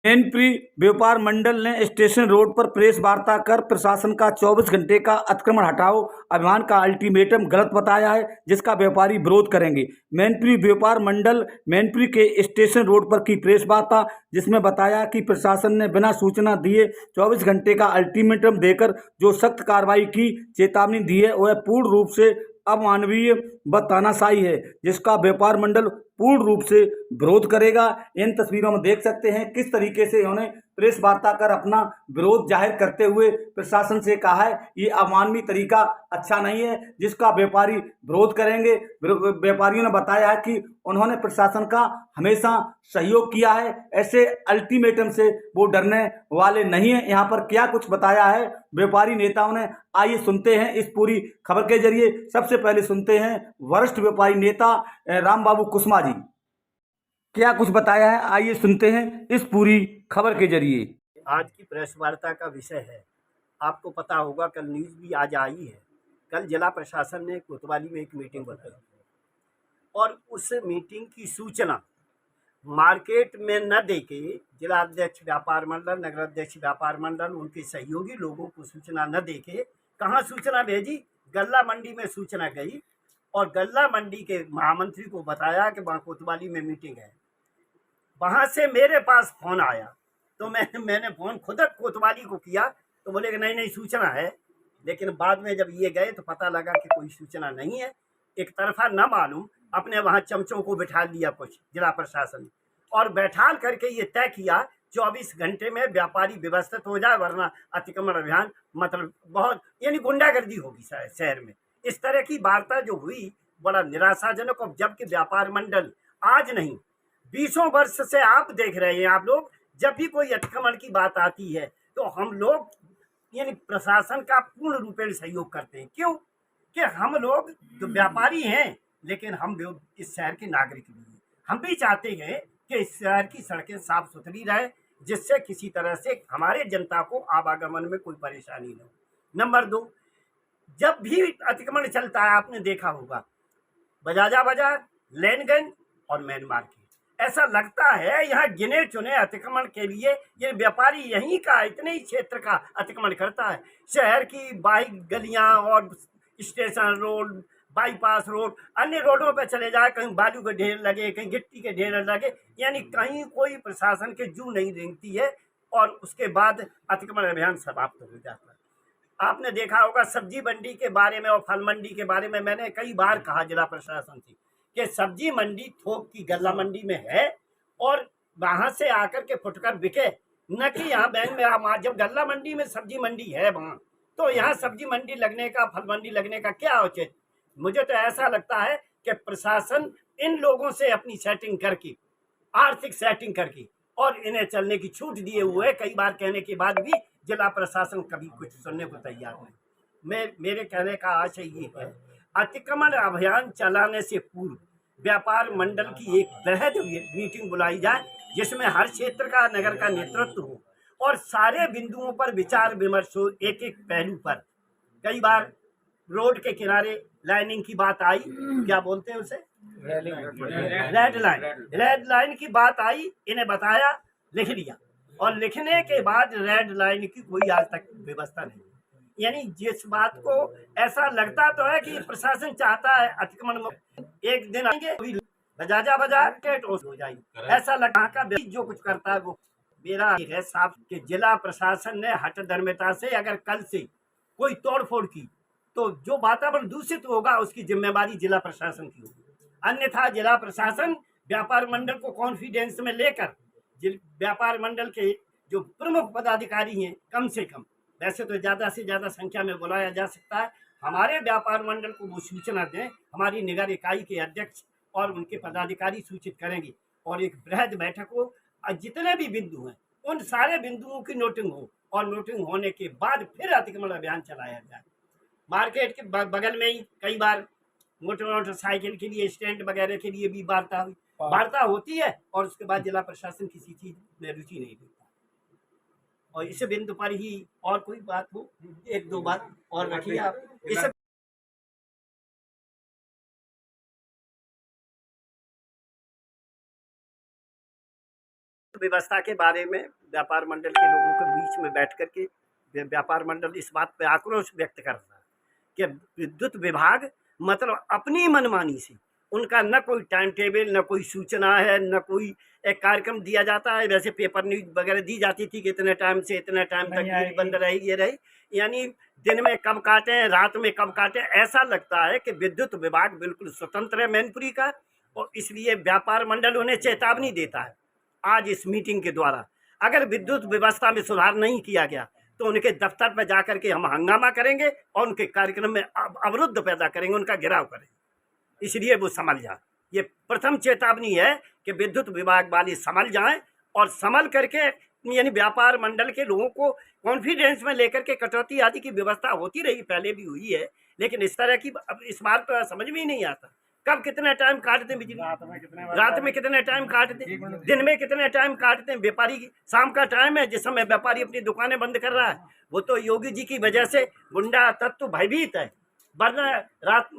मैनपुरी व्यापार मंडल ने station road पर प्रेस वार्ता कर प्रशासन का 24 घंटे का अतिक्रमण हटाओ अभियान का अल्टीमेटम गलत बताया है, जिसका व्यापारी विरोध करेंगे। मैनपुरी व्यापार मंडल मैनपुरी के स्टेशन रोड पर की प्रेस वार्ता, जिसमें बताया कि प्रशासन ने बिना सूचना दिए 24 घंटे का अल्टीमेटम देकर जो सख्त कार्रवाई की चेतावनी दी है, वह पूर्ण रूप से अमानवीय व तानाशाही है, जिसका व्यापार मंडल पूर्ण रूप से विरोध करेगा। इन तस्वीरों में देख सकते हैं किस तरीके से उन्होंने प्रेस वार्ता कर अपना विरोध जाहिर करते हुए प्रशासन से कहा है ये अमानवीय तरीका अच्छा नहीं है, जिसका व्यापारी विरोध करेंगे। व्यापारियों ने बताया है कि उन्होंने प्रशासन का हमेशा सहयोग किया है, ऐसे अल्टीमेटम से वो डरने वाले नहीं है। यहाँ पर क्या कुछ बताया है व्यापारी नेताओं ने, आइए सुनते हैं इस पूरी खबर के जरिए। सबसे पहले सुनते हैं वरिष्ठ व्यापारी नेता राम बाबू कुसमा जी, क्या कुछ बताया है, आइए सुनते हैं इस पूरी खबर के जरिए। आज की प्रेस वार्ता का विषय है, आपको पता होगा कल न्यूज़ भी आज आई है। कल जिला प्रशासन ने कोतवाली में एक मीटिंग बुलाई और उस मीटिंग की सूचना मार्केट में न देके जिला अध्यक्ष व्यापार मंडल, नगर अध्यक्ष व्यापार मंडल, उनके सहयोगी लोगों को सूचना न देके कहाँ सूचना भेजी, गल्ला मंडी में सूचना गई और गल्ला मंडी के महामंत्री को बताया कि वहाँ कोतवाली में मीटिंग है। वहाँ से मेरे पास फ़ोन आया तो मैंने फ़ोन खुद कोतवाली को किया तो बोले कि नहीं सूचना है, लेकिन बाद में जब ये गए तो पता लगा कि कोई सूचना नहीं है। एक तरफा न मालूम अपने वहाँ चमचों को बिठा लिया कुछ जिला प्रशासन और बैठाल करके ये तय किया 24 घंटे में व्यापारी व्यवस्थित हो जाए, वरना अतिक्रमण अभियान मतलब बहुत यानी गुंडागर्दी होगी शहर में। इस तरह की वार्ता जो हुई बड़ा निराशाजनक। और जबकि व्यापार मंडल आज नहीं 20 वर्ष से आप देख रहे हैं, आप लोग जब भी कोई अतिक्रमण की बात आती है तो हम लोग यानी प्रशासन का पूर्ण रूपेण सहयोग करते हैं। क्यों कि हम लोग तो व्यापारी हैं, लेकिन हम इस शहर के नागरिक भी हैं। हम भी चाहते हैं कि इस शहर की सड़कें साफ सुथरी रहे, जिससे किसी तरह से हमारे जनता को आवागमन में कोई परेशानी न हो। नंबर 2, जब भी अतिक्रमण चलता है आपने देखा होगा बजाजा बाजार, लेनगंज और मेन मार्केट, ऐसा लगता है यहाँ गिने चुने अतिक्रमण के लिए ये व्यापारी यहीं का इतने ही क्षेत्र का अतिक्रमण करता है। शहर की बाई गलियां और स्टेशन रोड, बाईपास रोड, अन्य रोडों पर चले जाए, कहीं बालू के ढेर लगे, कहीं गिट्टी के ढेर लगे, यानी कहीं कोई प्रशासन के जू नहीं रेंगती है और उसके बाद अतिक्रमण अभियान समाप्त हो जाता है। आपने देखा होगा सब्जी मंडी के बारे में और फल मंडी के बारे में मैंने कई बार कहा जिला प्रशासन से कि सब्जी मंडी थोक की गल्ला मंडी में है और वहां से आकर के फुटकर बिके, न कि यहाँ बैंक में। जब गल्ला मंडी में सब्जी मंडी है वहाँ, तो यहाँ सब्जी मंडी लगने का, फल मंडी लगने का क्या औचित्य। मुझे तो ऐसा लगता है कि प्रशासन इन लोगों से अपनी सेटिंग करके, आर्थिक सेटिंग करके और इन्हें चलने की छूट दिए हुए, कई बार कहने के बाद भी जिला प्रशासन कभी कुछ सुनने को तैयार नहीं। मेरे कहने का आशय ये है, अतिक्रमण अभियान चलाने से पूर्व व्यापार मंडल की एक बृहद मीटिंग बुलाई जाए, जिसमें हर क्षेत्र का, नगर का नेतृत्व हो और सारे बिंदुओं पर विचार विमर्श हो। एक एक पहलू पर कई बार रोड के किनारे लाइनिंग की बात आई, क्या बोलते हैं उसे, रेड लाइन की बात आई, इन्हें बताया, लिख लिया और लिखने के बाद रेड लाइन की कोई आज तक व्यवस्था नहीं। यानी जिस बात को ऐसा लगता तो है कि प्रशासन चाहता है अतिक्रमण एक दिन आएंगे बजाजा बाजार टेट हो जाएगी, ऐसा लगा का जो कुछ करता है वो। मेरा है साफ कि जिला प्रशासन ने हठधर्मिता से अगर कल से कोई तोड़फोड़ की तो जो वातावरण दूषित होगा उसकी जिम्मेवारी जिला प्रशासन की होगी। अन्यथा जिला प्रशासन व्यापार मंडल को कॉन्फिडेंस में लेकर व्यापार मंडल के जो प्रमुख पदाधिकारी हैं, कम से कम, वैसे तो ज़्यादा से ज़्यादा संख्या में बुलाया जा सकता है, हमारे व्यापार मंडल को वो सूचना दें। हमारी निगर इकाई के अध्यक्ष और उनके पदाधिकारी सूचित करेंगे और एक बृहद बैठक हो, जितने भी बिंदु हैं उन सारे बिंदुओं की नोटिंग हो और नोटिंग होने के बाद फिर अतिक्रमण अभियान चलाया जाए। मार्केट के बगल में ही कई बार मोटरसाइकिल के लिए, स्टैंड वगैरह के लिए भी वार्ता होती है और उसके बाद जिला प्रशासन किसी चीज में रुचि नहीं लेता। और इस बिंदु पर ही और कोई बात हो, एक दो बात और रखिए आप इस व्यवस्था के बारे में व्यापार मंडल के लोगों के बीच में बैठ करके व्यापार मंडल इस बात पे आक्रोश व्यक्त कर रहा है कि विद्युत विभाग मतलब अपनी मनमानी से, उनका न कोई टाइम टेबल, न कोई सूचना है, न कोई एक कार्यक्रम दिया जाता है। वैसे पेपर न्यूज वगैरह दी जाती थी कि इतने टाइम से इतने टाइम तक ये बंद रही, ये रही, यानी दिन में कब काटें, रात में कब काटें। ऐसा लगता है कि विद्युत विभाग बिल्कुल स्वतंत्र है मैनपुरी का, और इसलिए व्यापार मंडल उन्हें चेतावनी देता है आज इस मीटिंग के द्वारा, अगर विद्युत व्यवस्था में सुधार नहीं किया गया तो उनके दफ्तर पर जाकर के हम हंगामा करेंगे और उनके कार्यक्रम में अवरुद्ध पैदा करेंगे, उनका घेराव करेंगे। इसलिए वो संभल जाए। ये प्रथम चेतावनी है कि विद्युत विभाग वाले संभल जाएं, और संभल करके यानी व्यापार मंडल के लोगों को कॉन्फिडेंस में लेकर के कटौती आदि की व्यवस्था होती रही, पहले भी हुई है, लेकिन इस तरह की अब इस बार तो समझ में ही नहीं आता कब कितने टाइम काट दें बिजली, रात में कितने टाइम काट दें, दिन में कितने टाइम काट दें। व्यापारी की शाम का टाइम है जिस समय व्यापारी अपनी दुकानें बंद कर रहा है, वो तो योगी जी की वजह से गुंडा तत्व भयभीत है, वरना रात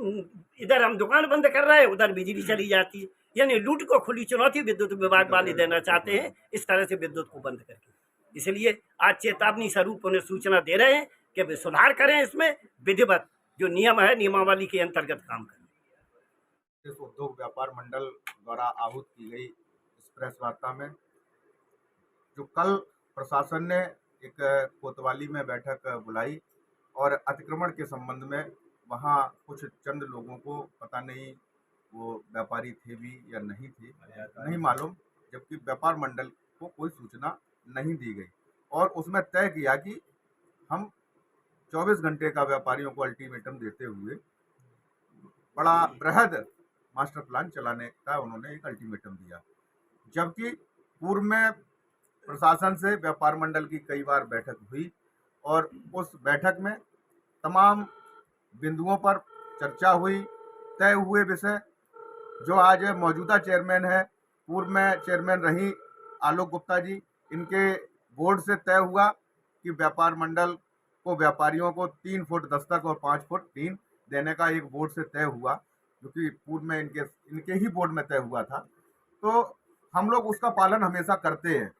इधर हम दुकान बंद कर रहे हैं, उधर बिजली चली जाती है। यानी लूट को खुली चुनौती विद्युत विभाग वाले देना चाहते हैं इस तरह से विद्युत को बंद करके। इसलिए आज चेतावनी स्वरूप उन्हें सूचना दे रहे हैं कि वे सुधार करें, इसमें विधिवत जो नियम है नियमावली के अंतर्गत काम करें। इस उद्योग व्यापार मंडल द्वारा आहूत की गई इस प्रेस वार्ता में जो कल प्रशासन ने एक कोतवाली में बैठक बुलाई और अतिक्रमण के संबंध में वहां कुछ चंद लोगों को, पता नहीं वो व्यापारी थे भी या नहीं थे, नहीं मालूम, जबकि व्यापार मंडल को कोई सूचना नहीं दी गई और उसमें तय किया कि हम 24 घंटे का व्यापारियों को अल्टीमेटम देते हुए बड़ा बृहद मास्टर प्लान चलाने का उन्होंने एक अल्टीमेटम दिया। जबकि पूर्व में प्रशासन से व्यापार मंडल की कई बार बैठक हुई और उस बैठक में तमाम बिंदुओं पर चर्चा हुई, तय हुए विषय जो आज मौजूदा चेयरमैन है, पूर्व में चेयरमैन रही आलोक गुप्ता जी, इनके बोर्ड से तय हुआ कि व्यापार मंडल को व्यापारियों को 3 फुट दस्तक और 5 फुट टीन देने का एक बोर्ड से तय हुआ, जो कि पूर्व में इनके ही बोर्ड में तय हुआ था। तो हम लोग उसका पालन हमेशा करते हैं।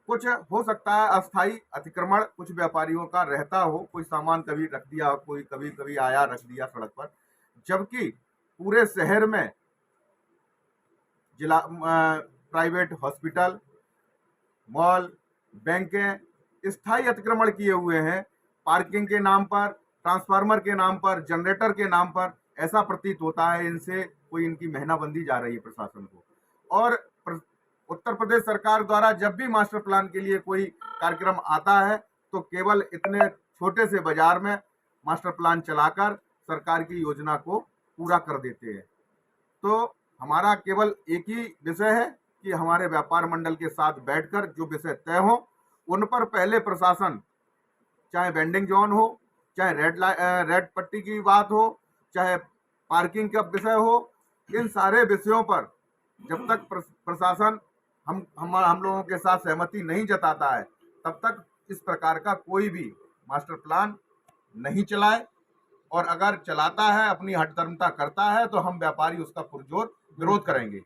कुछ हो सकता है अस्थायी अतिक्रमण कुछ व्यापारियों का रहता हो, कोई सामान कभी रख दिया, कोई कभी कभी आया रख दिया सड़क पर, जबकि पूरे शहर में जिला प्राइवेट हॉस्पिटल, मॉल, बैंकें स्थायी अतिक्रमण किए हुए हैं। पार्किंग के नाम पर, ट्रांसफार्मर के नाम पर, जनरेटर के नाम पर ऐसा प्रतीत होता है इनसे कोई इनकी महीनाबंदी जा रही है प्रशासन को। और उत्तर प्रदेश सरकार द्वारा जब भी मास्टर प्लान के लिए कोई कार्यक्रम आता है तो केवल इतने छोटे से बाजार में मास्टर प्लान चलाकर सरकार की योजना को पूरा कर देते हैं। तो हमारा केवल एक ही विषय है कि हमारे व्यापार मंडल के साथ बैठकर जो विषय तय हो उन पर पहले प्रशासन, चाहे वेंडिंग जोन हो, चाहे रेड पट्टी की बात हो, चाहे पार्किंग का विषय हो, इन सारे विषयों पर जब तक प्रशासन हम लोगों के साथ सहमति नहीं जताता है तब तक इस प्रकार का कोई भी मास्टर प्लान नहीं चलाए, और अगर चलाता है, अपनी हठधर्मता करता है, तो हम व्यापारी उसका पुरजोर विरोध करेंगे।